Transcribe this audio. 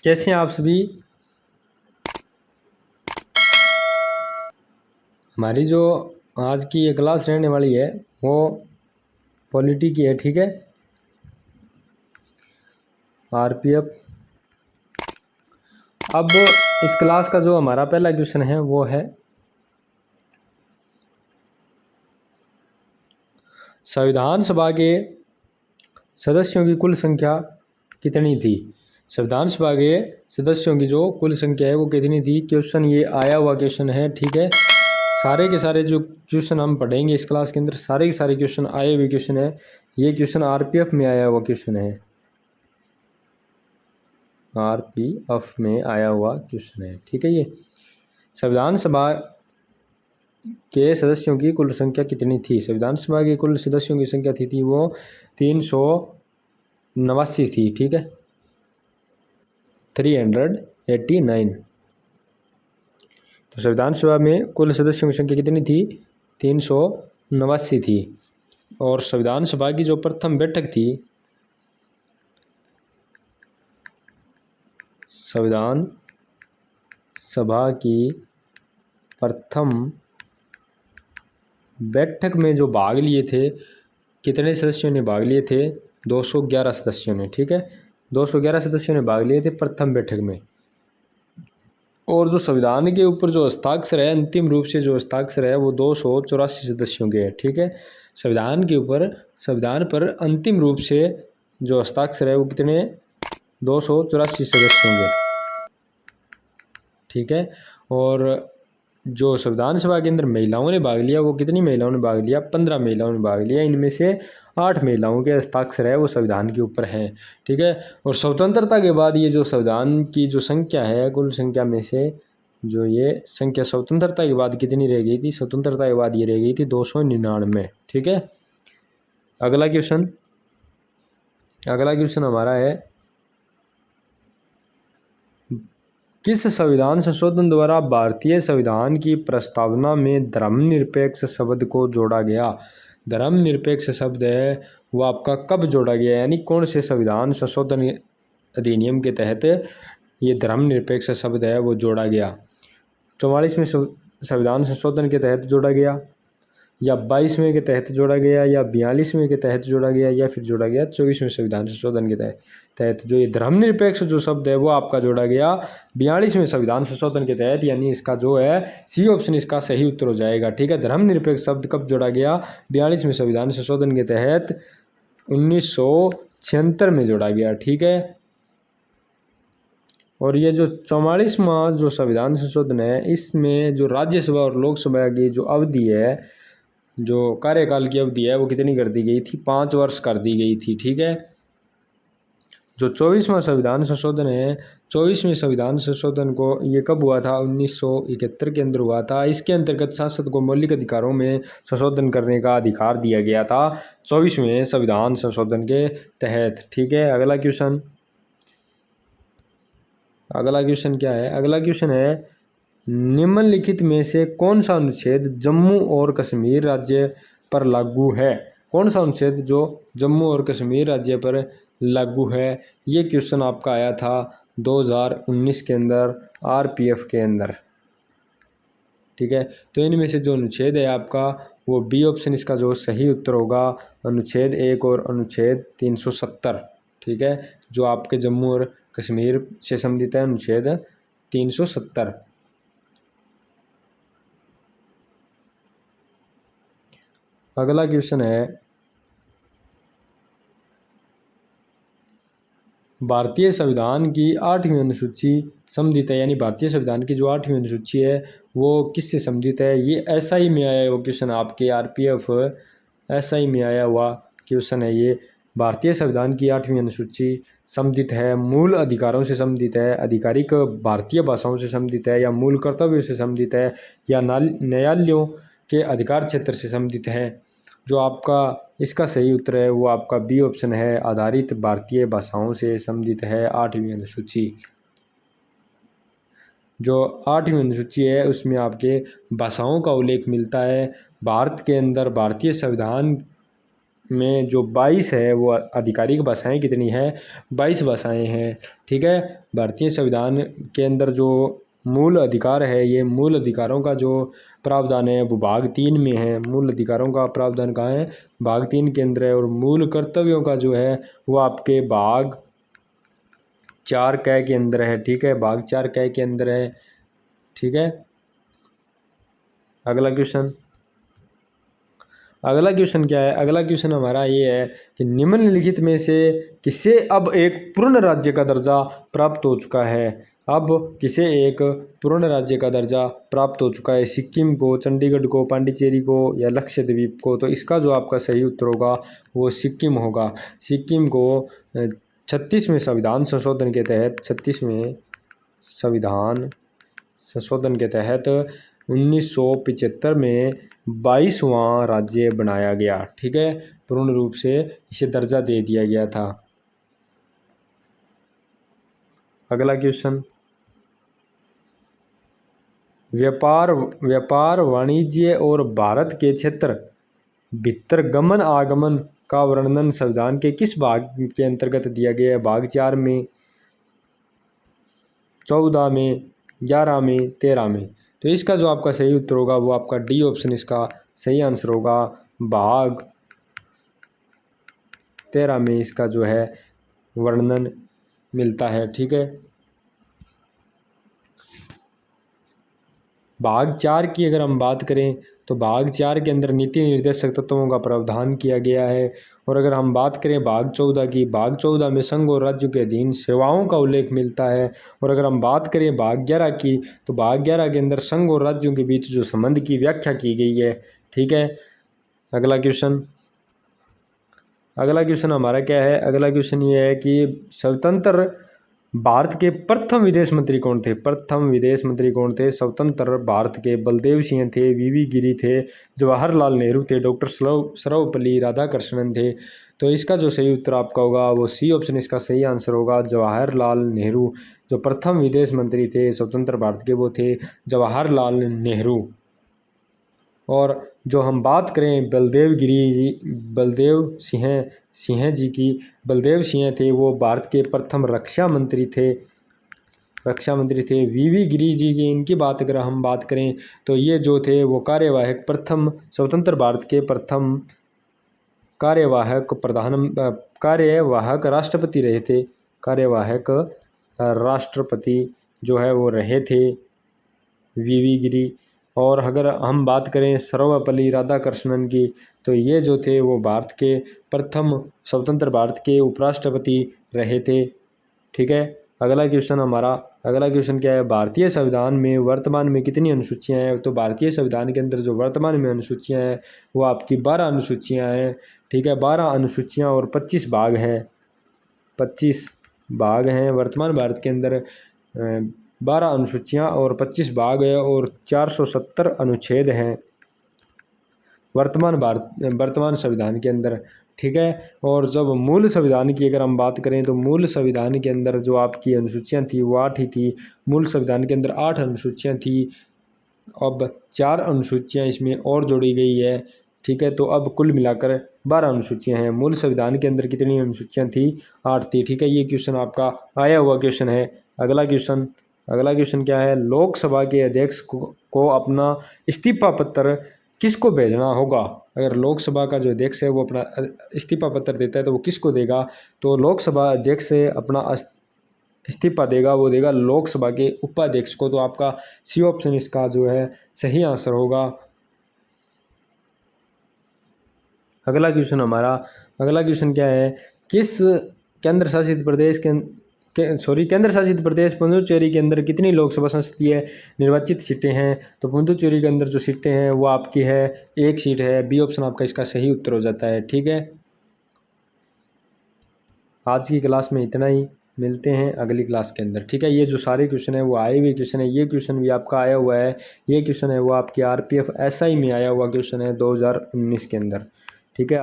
कैसे हैं आप सभी। हमारी जो आज की ये क्लास रहने वाली है वो पॉलिटी की है, ठीक है। आरपीएफ। अब इस क्लास का जो हमारा पहला क्वेश्चन है वो है संविधान सभा के सदस्यों की कुल संख्या कितनी थी। संविधान सभा के सदस्यों की जो कुल संख्या है वो कितनी थी। क्वेश्चन ये आया हुआ क्वेश्चन है, ठीक है। सारे के सारे जो क्वेश्चन हम पढ़ेंगे इस क्लास के अंदर सारे के सारे क्वेश्चन आए हुए क्वेश्चन है। ये क्वेश्चन आरपीएफ में आया हुआ क्वेश्चन है, आरपीएफ में आया हुआ क्वेश्चन है, ठीक है। ये संविधान सभा के सदस्यों की कुल संख्या कितनी थी। संविधान सभा के कुल सदस्यों की संख्या थी वो 389 थी, ठीक है। 389। तो संविधान सभा में कुल सदस्यों की संख्या कितनी थी, 389 थी। और संविधान सभा की जो प्रथम बैठक थी, संविधान सभा की प्रथम बैठक में जो भाग लिए थे, कितने सदस्यों ने भाग लिए थे, 211 सदस्यों ने, ठीक है। 211 सदस्यों ने भाग लिए थे प्रथम बैठक में। और जो संविधान के ऊपर जो हस्ताक्षर है, अंतिम रूप से जो हस्ताक्षर है वो 284 सदस्यों के है, ठीक है। संविधान के ऊपर, संविधान पर अंतिम रूप से जो हस्ताक्षर है वो कितने, 284 सदस्यों के, ठीक है। और जो संविधान सभा के अंदर महिलाओं ने भाग लिया वो कितनी महिलाओं ने भाग लिया, 15 महिलाओं ने भाग लिया। इनमें से 8 महिलाओं के हस्ताक्षर है वो संविधान के ऊपर हैं, ठीक है। और स्वतंत्रता के बाद ये जो संविधान की जो संख्या है, कुल संख्या में से जो ये संख्या स्वतंत्रता के बाद कितनी रह गई थी, स्वतंत्रता के बाद ये रह गई थी 299, ठीक है। अगला क्वेश्चन हमारा है, किस संविधान संशोधन द्वारा भारतीय संविधान की प्रस्तावना में धर्मनिरपेक्ष शब्द को जोड़ा गया। धर्मनिरपेक्ष शब्द है वो आपका कब जोड़ा गया, यानी कौन से संविधान संशोधन अधिनियम के तहत ये धर्मनिरपेक्ष शब्द है वो जोड़ा गया। 44वें संविधान संशोधन के तहत जोड़ा गया, या 22वें के तहत जोड़ा गया, या 42वें के तहत जोड़ा गया, या फिर जोड़ा गया 24वें संविधान संशोधन के तहत। जो ये धर्मनिरपेक्ष जो शब्द है वो आपका जोड़ा गया 42वें संविधान संशोधन के तहत, यानी इसका जो है सी ऑप्शन इसका सही उत्तर हो जाएगा, ठीक है। धर्मनिरपेक्ष शब्द कब जोड़ा गया, 42वें संविधान संशोधन के तहत 1976 में जोड़ा गया, ठीक है। और ये जो 44वां जो संविधान संशोधन है इसमें जो राज्यसभा और लोकसभा की जो अवधि है, जो कार्यकाल की अवधि है वो कितनी कर दी गई थी, 5 वर्ष कर दी गई थी, ठीक है। जो 24वां संविधान संशोधन है, 24वें संविधान संशोधन को ये कब हुआ था, 1971 के अंदर हुआ था। इसके अंतर्गत सांसद को मौलिक अधिकारों में संशोधन करने का अधिकार दिया गया था 24वें संविधान संशोधन के तहत, ठीक है। अगला क्वेश्चन क्या है, अगला क्वेश्चन है, निम्नलिखित में से कौन सा अनुच्छेद जम्मू और कश्मीर राज्य पर लागू है। कौन सा अनुच्छेद जो जम्मू और कश्मीर राज्य पर लागू है। ये क्वेश्चन आपका आया था 2019 के अंदर आरपीएफ के अंदर, ठीक है। तो इनमें से जो अनुच्छेद है आपका वो बी ऑप्शन इसका जो सही उत्तर होगा, अनुच्छेद 1 और अनुच्छेद 370, ठीक है। जो आपके जम्मू और कश्मीर से संबंधित है, अनुच्छेद 370। अगला क्वेश्चन है, भारतीय संविधान की 8वीं अनुसूची संबंधित है, यानी भारतीय संविधान की जो 8वीं अनुसूची है वो किससे संबंधित है। ये एसआई में आया हुआ क्वेश्चन, आपके आरपीएफ एसआई में आया हुआ क्वेश्चन है। ये भारतीय संविधान की 8वीं अनुसूची संबंधित है, मूल अधिकारों से संबंधित है, आधिकारिक भारतीय भाषाओं से संबंधित है, या मूल कर्तव्यों से संबंधित है, या न्यायालयों के अधिकार क्षेत्र से संबंधित है। जो आपका इसका सही उत्तर है वो आपका बी ऑप्शन है, आधारित भारतीय भाषाओं से संबंधित है 8वीं अनुसूची। जो 8वीं अनुसूची है उसमें आपके भाषाओं का उल्लेख मिलता है। भारत के अंदर भारतीय संविधान में जो 22 है वो आधिकारिक भाषाएं कितनी है? 22 भाषाएं हैं। ठीक है, भारतीय संविधान के अंदर जो मूल अधिकार है, ये मूल अधिकारों का जो प्रावधान है वो भाग 3 में है। मूल अधिकारों का प्रावधान कहाँ है? भाग 3 के अंदर है। और मूल कर्तव्यों का जो है वो आपके भाग 4 क के अंदर है। ठीक है, भाग 4 क के अंदर है। ठीक है, अगला क्वेश्चन क्या है? अगला क्वेश्चन हमारा ये है कि निम्नलिखित में से किसे अब एक पूर्ण राज्य का दर्जा प्राप्त हो चुका है? अब किसे एक पूर्ण राज्य का दर्जा प्राप्त हो चुका है? सिक्किम को, चंडीगढ़ को, पांडिचेरी को या लक्षद्वीप को? तो इसका जो आपका सही उत्तर होगा वो सिक्किम होगा। सिक्किम को 36वें संविधान संशोधन के तहत 36वें संविधान संशोधन के तहत 1975 में 22वां राज्य बनाया गया। ठीक है, पूर्ण रूप से इसे दर्जा दे दिया गया था। अगला क्वेश्चन, व्यापार वाणिज्य और भारत के क्षेत्र भीतर गमन आगमन का वर्णन संविधान के किस भाग के अंतर्गत दिया गया है? भाग 4 में, 14 में, 11 में, 13 में? तो इसका जो आपका सही उत्तर होगा वो आपका डी ऑप्शन इसका सही आंसर होगा। भाग 13 में इसका जो है वर्णन मिलता है। ठीक है, भाग 4 की अगर हम बात करें तो भाग 4 के अंदर नीति निर्देशक तत्वों का प्रावधान किया गया है। और अगर हम बात करें भाग 14 की, भाग 14 में संघ और राज्यों के अधीन सेवाओं का उल्लेख मिलता है। और अगर हम बात करें भाग 11 की, तो भाग 11 के अंदर संघ और राज्यों के बीच जो संबंध की व्याख्या की गई है। ठीक है, अगला क्वेश्चन हमारा क्या है? अगला क्वेश्चन ये है कि स्वतंत्र भारत के प्रथम विदेश मंत्री कौन थे? प्रथम विदेश मंत्री कौन थे स्वतंत्र भारत के? बलदेव सिंह थे, वीवी गिरी थे, जवाहरलाल नेहरू थे, डॉक्टर सर्वपल्ली राधाकृष्णन थे। तो इसका जो सही उत्तर आपका होगा वो सी ऑप्शन इसका सही आंसर होगा। जवाहरलाल नेहरू जो प्रथम विदेश मंत्री थे स्वतंत्र भारत के वो थे जवाहरलाल नेहरू। और जो हम बात करें बलदेव सिंह जी की, बलदेव सिंह थे वो भारत के प्रथम रक्षा मंत्री थे। वीवी गिरी जी की इनकी बात अगर हम बात करें तो ये जो थे वो स्वतंत्र भारत के प्रथम कार्यवाहक राष्ट्रपति रहे थे। कार्यवाहक राष्ट्रपति जो है वो रहे थे वीवी गिरी। और अगर हम बात करें सर्वपल्ली राधाकृष्णन की, तो ये जो थे वो भारत के प्रथम स्वतंत्र भारत के उपराष्ट्रपति रहे थे। ठीक है, अगला क्वेश्चन क्या है? भारतीय संविधान में वर्तमान में कितनी अनुसूचियां हैं? तो भारतीय संविधान के अंदर जो वर्तमान में अनुसूचियां हैं वो आपकी 12 अनुसूचियां हैं। ठीक है, 12 अनुसूचियां और 25 भाग हैं। 25 भाग हैं वर्तमान भारत के अंदर। 12 अनुसूचियां और 25 भाग है और 470 अनुच्छेद हैं वर्तमान संविधान के अंदर। ठीक है, और जब मूल संविधान की अगर हम बात करें तो मूल संविधान के अंदर जो आपकी अनुसूचियां थी वो 8 ही थी। मूल संविधान के अंदर 8 अनुसूचियां थी। अब 4 अनुसूचियां इसमें और जोड़ी गई है। ठीक है, तो अब कुल मिलाकर 12 अनुसूचियां हैं। मूल संविधान के अंदर कितनी अनुसूचियां थी? 8 थी। ठीक है, ये क्वेश्चन आपका आया हुआ क्वेश्चन है। अगला क्वेश्चन क्या है? लोकसभा के अध्यक्ष को अपना इस्तीफा पत्र किसको भेजना होगा? अगर लोकसभा का जो अध्यक्ष है वो अपना इस्तीफा पत्र देता है तो वो किसको देगा? तो लोकसभा अध्यक्ष से अपना इस्तीफा देगा वो देगा लोकसभा के उपाध्यक्ष को। तो आपका सी ऑप्शन इसका जो है सही आंसर होगा। अगला क्वेश्चन क्या है? किस केंद्र शासित प्रदेश पुडुचेरी के अंदर कितनी लोकसभा संसदीय निर्वाचित सीटें हैं? तो पुडुचेरी के अंदर जो सीटें हैं वो आपकी है 1 सीट है। बी ऑप्शन आपका इसका सही उत्तर हो जाता है। ठीक है, आज की क्लास में इतना ही, मिलते हैं अगली क्लास के अंदर। ठीक है, ये जो सारे क्वेश्चन है वो आए हुए क्वेश्चन है। ये क्वेश्चन भी आपका आया हुआ है। ये क्वेश्चन है वो आपकी RPF SI में आया हुआ क्वेश्चन है 2019 के अंदर। ठीक है।